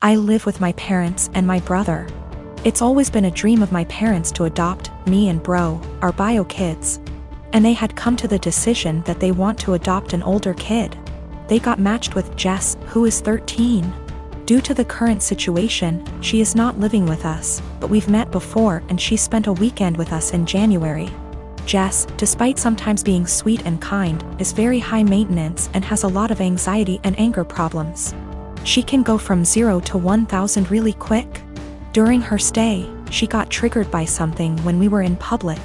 I live with my parents and my brother. It's always been a dream of my parents to adopt me and bro, our bio kids. And they had come to the decision that they want to adopt an older kid. They got matched with Jess, who is 13. Due to the current situation, she is not living with us, but we've met before and she spent a weekend with us in January. Jess, despite sometimes being sweet and kind, is very high maintenance and has a lot of anxiety and anger problems. She can go from 0 to 1,000 really quick. During her stay, she got triggered by something when we were in public.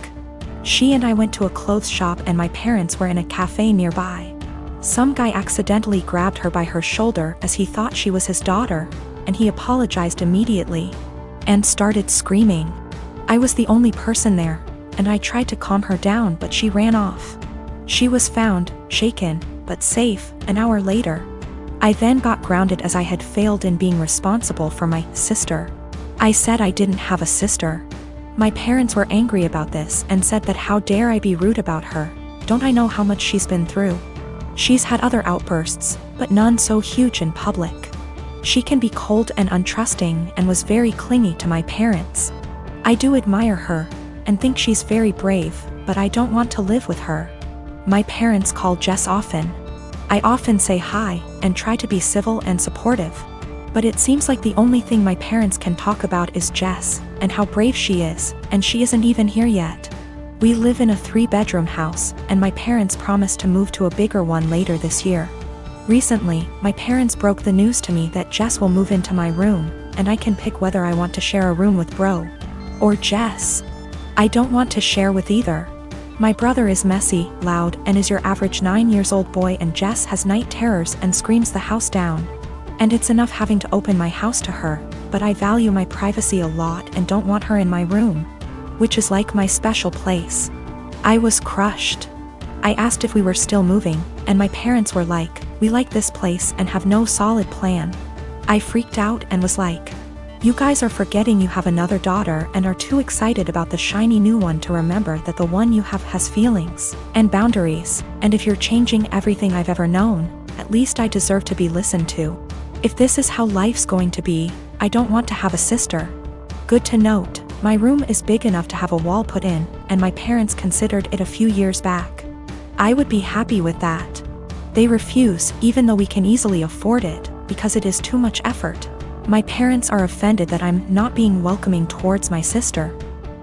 She and I went to a clothes shop and my parents were in a cafe nearby. Some guy accidentally grabbed her by her shoulder as he thought she was his daughter, and he apologized immediately and started screaming. I was the only person there, and I tried to calm her down, but she ran off. She was found, shaken, but safe, an hour later. I then got grounded as I had failed in being responsible for my sister. I said I didn't have a sister. My parents were angry about this and said that how dare I be rude about her, don't I know how much she's been through? She's had other outbursts, but none so huge in public. She can be cold and untrusting and was very clingy to my parents. I do admire her and think she's very brave, but I don't want to live with her. My parents call Jess often. I often say hi and try to be civil and supportive. But it seems like the only thing my parents can talk about is Jess and how brave she is, and she isn't even here yet. We live in a 3-bedroom house, and my parents promised to move to a bigger one later this year. Recently, my parents broke the news to me that Jess will move into my room, and I can pick whether I want to share a room with bro or Jess. I don't want to share with either. My brother is messy, loud, and is your average 9-year-old boy, and Jess has night terrors and screams the house down. And it's enough having to open my house to her, but I value my privacy a lot and don't want her in my room, which is like my special place. I was crushed. I asked if we were still moving, and my parents were like, we like this place and have no solid plan. I freaked out and was like, you guys are forgetting you have another daughter and are too excited about the shiny new one to remember that the one you have has feelings and boundaries, and if you're changing everything I've ever known, at least I deserve to be listened to. If this is how life's going to be, I don't want to have a sister. Good to note, my room is big enough to have a wall put in, and my parents considered it a few years back. I would be happy with that. They refuse, even though we can easily afford it, because it is too much effort. My parents are offended that I'm not being welcoming towards my sister.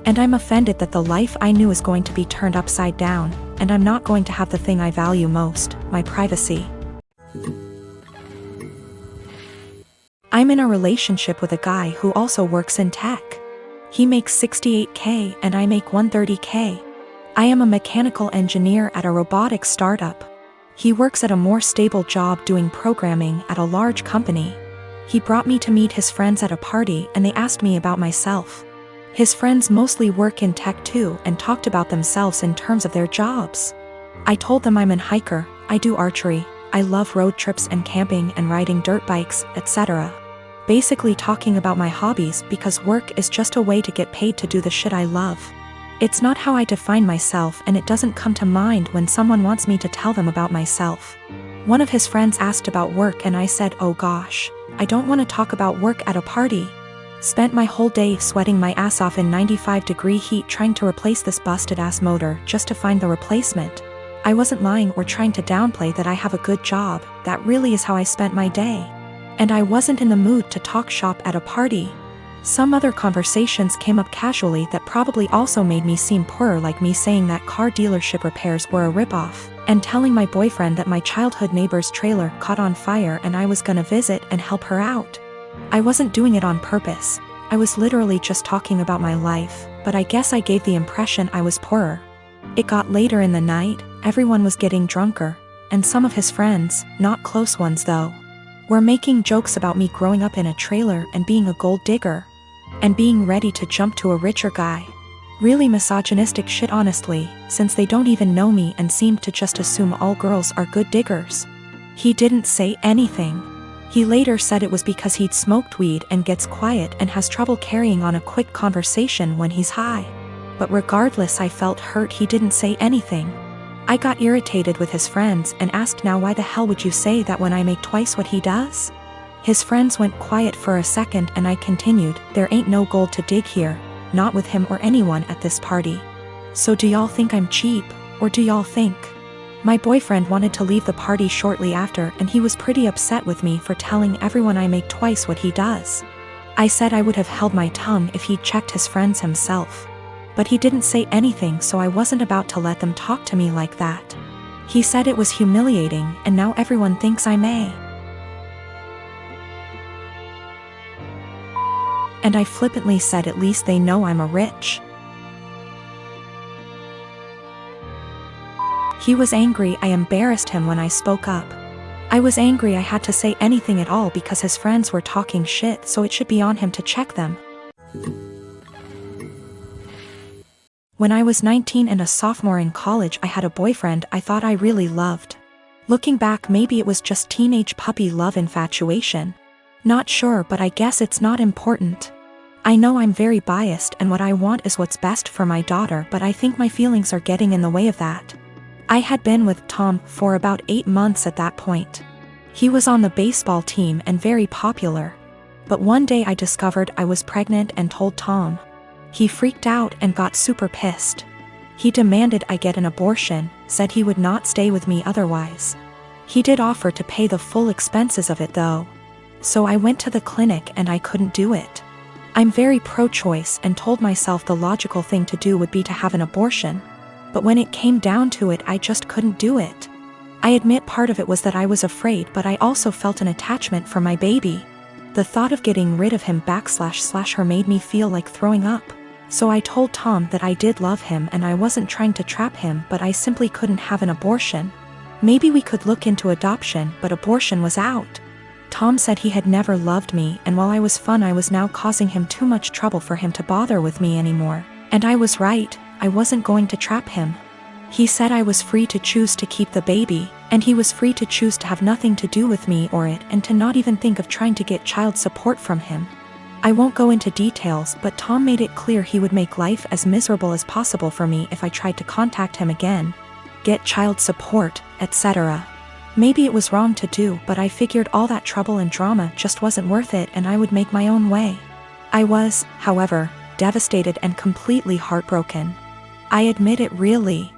And I'm offended that the life I knew is going to be turned upside down, and I'm not going to have the thing I value most, my privacy. I'm in a relationship with a guy who also works in tech. He makes $68K and I make $130K. I am a mechanical engineer at a robotics startup. He works at a more stable job doing programming at a large company. He brought me to meet his friends at a party and they asked me about myself. His friends mostly work in tech too and talked about themselves in terms of their jobs. I told them I'm an hiker, I do archery, I love road trips and camping and riding dirt bikes, etc. Basically talking about my hobbies because work is just a way to get paid to do the shit I love. It's not how I define myself, and it doesn't come to mind when someone wants me to tell them about myself. One of his friends asked about work and I said, oh gosh, I don't want to talk about work at a party. Spent my whole day sweating my ass off in 95-degree heat trying to replace this busted ass motor just to find the replacement. I wasn't lying or trying to downplay that I have a good job, that really is how I spent my day. And I wasn't in the mood to talk shop at a party. Some other conversations came up casually that probably also made me seem poorer, like me saying that car dealership repairs were a ripoff, and telling my boyfriend that my childhood neighbor's trailer caught on fire and I was gonna visit and help her out. I wasn't doing it on purpose, I was literally just talking about my life, but I guess I gave the impression I was poorer. It got later in the night, everyone was getting drunker, and some of his friends, not close ones though, were making jokes about me growing up in a trailer and being a gold digger, and being ready to jump to a richer guy. Really misogynistic shit honestly, since they don't even know me and seem to just assume all girls are good diggers. He didn't say anything. He later said it was because he'd smoked weed and gets quiet and has trouble carrying on a quick conversation when he's high. But regardless, I felt hurt he didn't say anything. I got irritated with his friends and asked, now why the hell would you say that when I make twice what he does? His friends went quiet for a second and I continued, "There ain't no gold to dig here, not with him or anyone at this party. So do y'all think I'm cheap, or do y'all think?" My boyfriend wanted to leave the party shortly after and he was pretty upset with me for telling everyone I make twice what he does. I said I would have held my tongue if he'd checked his friends himself. But he didn't say anything, so I wasn't about to let them talk to me like that. He said it was humiliating and now everyone thinks I may. And I flippantly said at least they know I'm a rich. He was angry. I embarrassed him when I spoke up. I was angry I had to say anything at all because his friends were talking shit, so it should be on him to check them. When I was 19 and a sophomore in college, I had a boyfriend I thought I really loved. Looking back, maybe it was just teenage puppy love infatuation. Not sure, but I guess it's not important. I know I'm very biased and what I want is what's best for my daughter, but I think my feelings are getting in the way of that. I had been with Tom for about 8 months at that point. He was on the baseball team and very popular. But one day I discovered I was pregnant and told Tom. He freaked out and got super pissed. He demanded I get an abortion, said he would not stay with me otherwise. He did offer to pay the full expenses of it though. So I went to the clinic and I couldn't do it. I'm very pro-choice and told myself the logical thing to do would be to have an abortion. But when it came down to it, I just couldn't do it. I admit part of it was that I was afraid, but I also felt an attachment for my baby. The thought of getting rid of him / her made me feel like throwing up. So I told Tom that I did love him and I wasn't trying to trap him, but I simply couldn't have an abortion. Maybe we could look into adoption, but abortion was out. Tom said he had never loved me, and while I was fun, I was now causing him too much trouble for him to bother with me anymore. And I was right. I wasn't going to trap him. He said I was free to choose to keep the baby, and he was free to choose to have nothing to do with me or it and to not even think of trying to get child support from him. I won't go into details, but Tom made it clear he would make life as miserable as possible for me if I tried to contact him again, get child support, etc. Maybe it was wrong to do, but I figured all that trouble and drama just wasn't worth it and I would make my own way. I was, however, devastated and completely heartbroken. I admit it really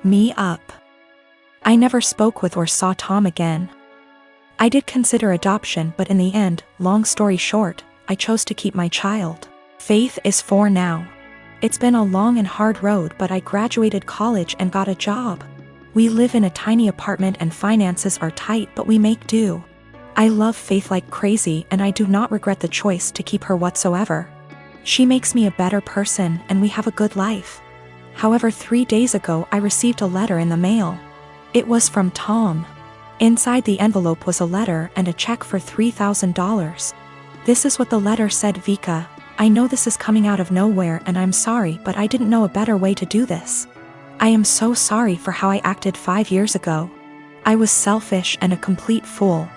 me up. I never spoke with or saw Tom again. I did consider adoption, but in the end, long story short, I chose to keep my child. Faith is 4 now. It's been a long and hard road, but I graduated college and got a job. We live in a tiny apartment and finances are tight, but we make do. I love Faith like crazy and I do not regret the choice to keep her whatsoever. She makes me a better person and we have a good life. However, 3 days ago I received a letter in the mail. It was from Tom. Inside the envelope was a letter and a check for $3,000. This is what the letter said: "Vika, I know this is coming out of nowhere and I'm sorry, but I didn't know a better way to do this. I am so sorry for how I acted 5 years ago. I was selfish and a complete fool.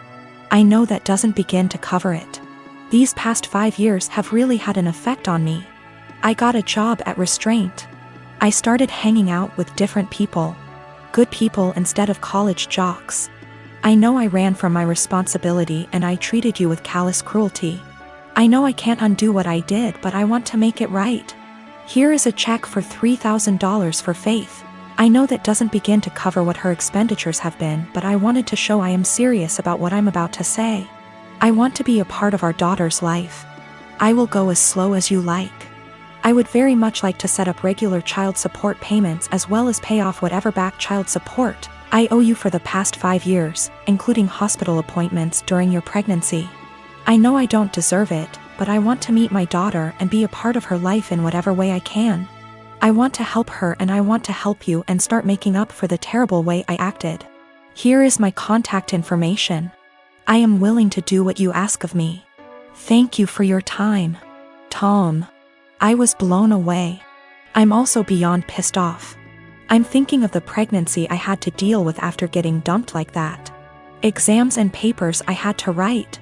I know that doesn't begin to cover it. These past 5 years have really had an effect on me. I got a job at Restraint. I started hanging out with different people. Good people instead of college jocks. I know I ran from my responsibility and I treated you with callous cruelty. I know I can't undo what I did, but I want to make it right. Here is a check for $3,000 for Faith. I know that doesn't begin to cover what her expenditures have been, but I wanted to show I am serious about what I'm about to say. I want to be a part of our daughter's life. I will go as slow as you like. I would very much like to set up regular child support payments as well as pay off whatever back child support I owe you for the past 5 years, including hospital appointments during your pregnancy. I know I don't deserve it, but I want to meet my daughter and be a part of her life in whatever way I can. I want to help her and I want to help you and start making up for the terrible way I acted. Here is my contact information. I am willing to do what you ask of me. Thank you for your time. Tom." I was blown away. I'm also beyond pissed off. I'm thinking of the pregnancy I had to deal with after getting dumped like that. Exams and papers I had to write.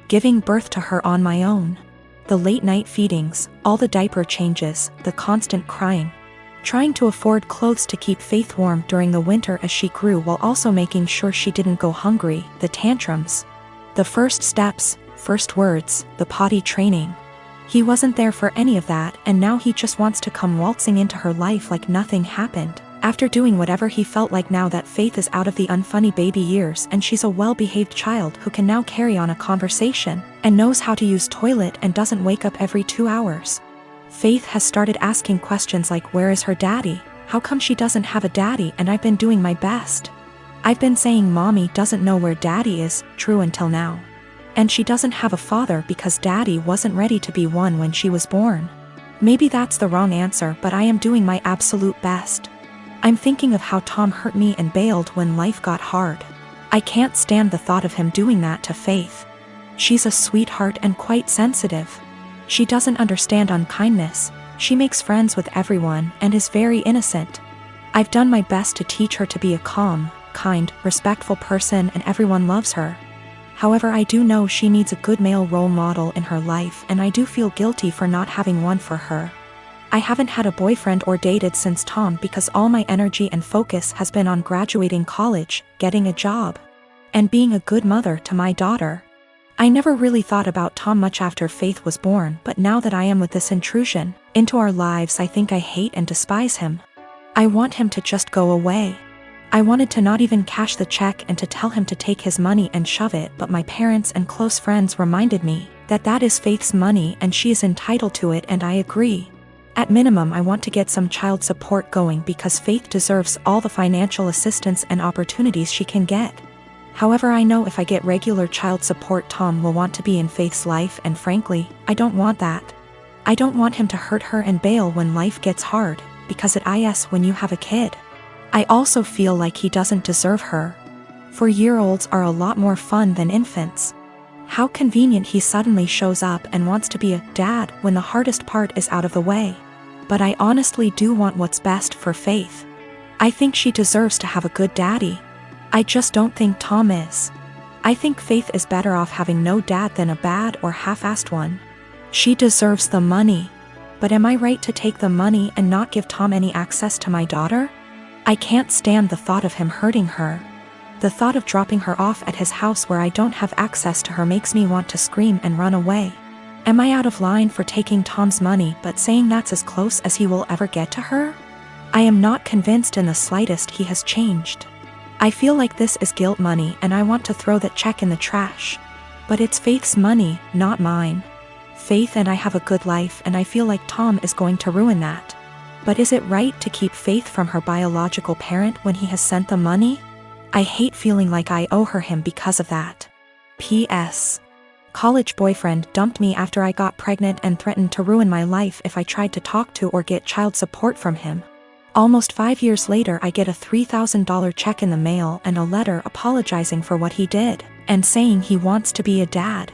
Giving birth to her on my own. The late night feedings, all the diaper changes, the constant crying. trying to afford clothes to keep Faith warm during the winter as she grew while also making sure she didn't go hungry, the tantrums, the first steps, first words, the potty training. He wasn't there for any of that, and now he just wants to come waltzing into her life like nothing happened, after doing whatever he felt like now that Faith is out of the unfunny baby years and she's a well-behaved child who can now carry on a conversation, and knows how to use toilet and doesn't wake up every 2 hours. Faith has started asking questions like, where is her daddy? How come she doesn't have a daddy? And I've been doing my best. I've been saying mommy doesn't know where daddy is, true until now. And she doesn't have a father because daddy wasn't ready to be one when she was born. Maybe that's the wrong answer, but I am doing my absolute best. I'm thinking of how Tom hurt me and bailed when life got hard. I can't stand the thought of him doing that to Faith. She's a sweetheart and quite sensitive. She doesn't understand unkindness, she makes friends with everyone and is very innocent. I've done my best to teach her to be a calm, kind, respectful person, and everyone loves her. However, I do know she needs a good male role model in her life, and I do feel guilty for not having one for her. I haven't had a boyfriend or dated since Tom because all my energy and focus has been on graduating college, getting a job, and being a good mother to my daughter. I never really thought about Tom much after Faith was born, but now that I am with this intrusion into our lives, I think I hate and despise him. I want him to just go away. I wanted to not even cash the check and to tell him to take his money and shove it, but my parents and close friends reminded me that that is Faith's money and she is entitled to it, and I agree. At minimum, I want to get some child support going because Faith deserves all the financial assistance and opportunities she can get. However, I know if I get regular child support, Tom will want to be in Faith's life, and frankly, I don't want that. I don't want him to hurt her and bail when life gets hard, because it is when you have a kid. I also feel like he doesn't deserve her. 4-year-olds are a lot more fun than infants. How convenient he suddenly shows up and wants to be a dad when the hardest part is out of the way. But I honestly do want what's best for Faith. I think she deserves to have a good daddy. I just don't think Tom is. I think Faith is better off having no dad than a bad or half-assed one. She deserves the money. But am I right to take the money and not give Tom any access to my daughter? I can't stand the thought of him hurting her. The thought of dropping her off at his house where I don't have access to her makes me want to scream and run away. Am I out of line for taking Tom's money but saying that's as close as he will ever get to her? I am not convinced in the slightest he has changed. I feel like this is guilt money and I want to throw that check in the trash. But it's Faith's money, not mine. Faith and I have a good life, and I feel like Tom is going to ruin that. But is it right to keep Faith from her biological parent when he has sent the money? I hate feeling like I owe her him because of that. P.S. College boyfriend dumped me after I got pregnant and threatened to ruin my life if I tried to talk to or get child support from him. Almost 5 years later, I get a $3,000 check in the mail and a letter apologizing for what he did, and saying he wants to be a dad.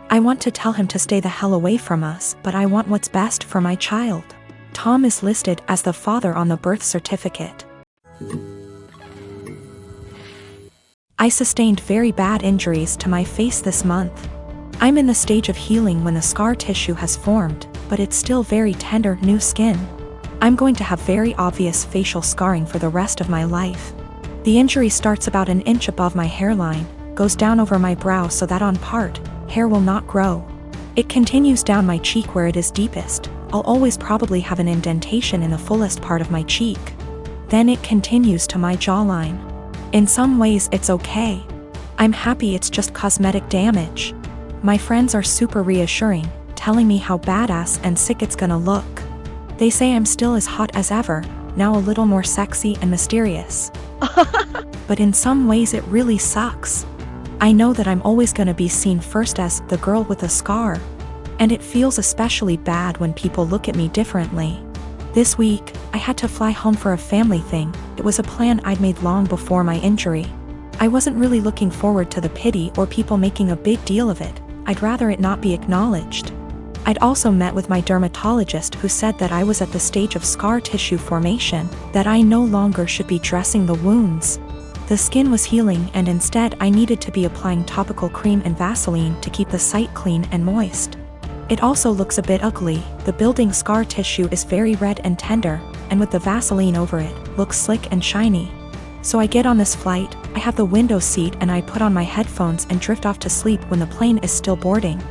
I want to tell him to stay the hell away from us, but I want what's best for my child. Tom is listed as the father on the birth certificate. I sustained very bad injuries to my face this month. I'm in the stage of healing when the scar tissue has formed, but it's still very tender new skin. I'm going to have very obvious facial scarring for the rest of my life. The injury starts about an inch above my hairline, goes down over my brow so that on part, hair will not grow. It continues down my cheek where it is deepest. I'll always probably have an indentation in the fullest part of my cheek. Then it continues to my jawline. In some ways it's okay. I'm happy it's just cosmetic damage. My friends are super reassuring, telling me how badass and sick it's gonna look. They say I'm still as hot as ever, now a little more sexy and mysterious. But in some ways it really sucks. I know that I'm always gonna be seen first as the girl with a scar. And it feels especially bad when people look at me differently. This week, I had to fly home for a family thing. It was a plan I'd made long before my injury. I wasn't really looking forward to the pity or people making a big deal of it. I'd rather it not be acknowledged. I'd also met with my dermatologist, who said that I was at the stage of scar tissue formation, that I no longer should be dressing the wounds. The skin was healing, and instead I needed to be applying topical cream and Vaseline to keep the site clean and moist. It also looks a bit ugly. The building scar tissue is very red and tender, and with the Vaseline over it, looks slick and shiny. So I get on this flight, I have the window seat and I put on my headphones and drift off to sleep when the plane is still boarding.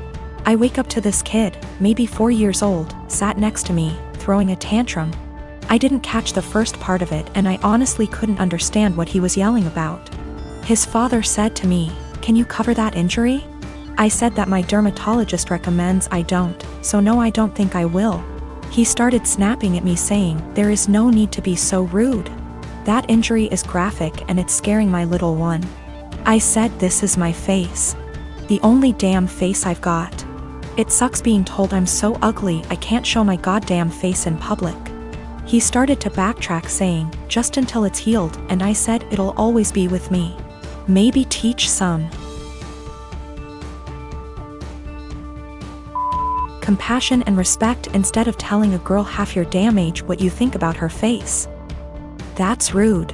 I wake up to this kid, maybe 4 years old, sat next to me, throwing a tantrum. I didn't catch the first part of it and I honestly couldn't understand what he was yelling about. His father said to me, "Can you cover that injury?" I said that my dermatologist recommends I don't, so no, I don't think I will. He started snapping at me saying, "There is no need to be so rude. That injury is graphic and it's scaring my little one." I said, "This is my face. The only damn face I've got. It sucks being told I'm so ugly I can't show my goddamn face in public." He started to backtrack saying, "Just until it's healed," and I said, "It'll always be with me. Maybe teach some compassion and respect instead of telling a girl half your damn age what you think about her face. That's rude."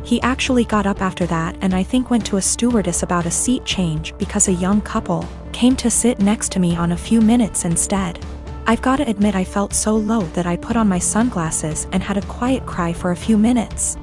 He actually got up after that and I think went to a stewardess about a seat change because a young couple came to sit next to me on a few minutes instead. I've gotta admit I felt so low that I put on my sunglasses and had a quiet cry for a few minutes.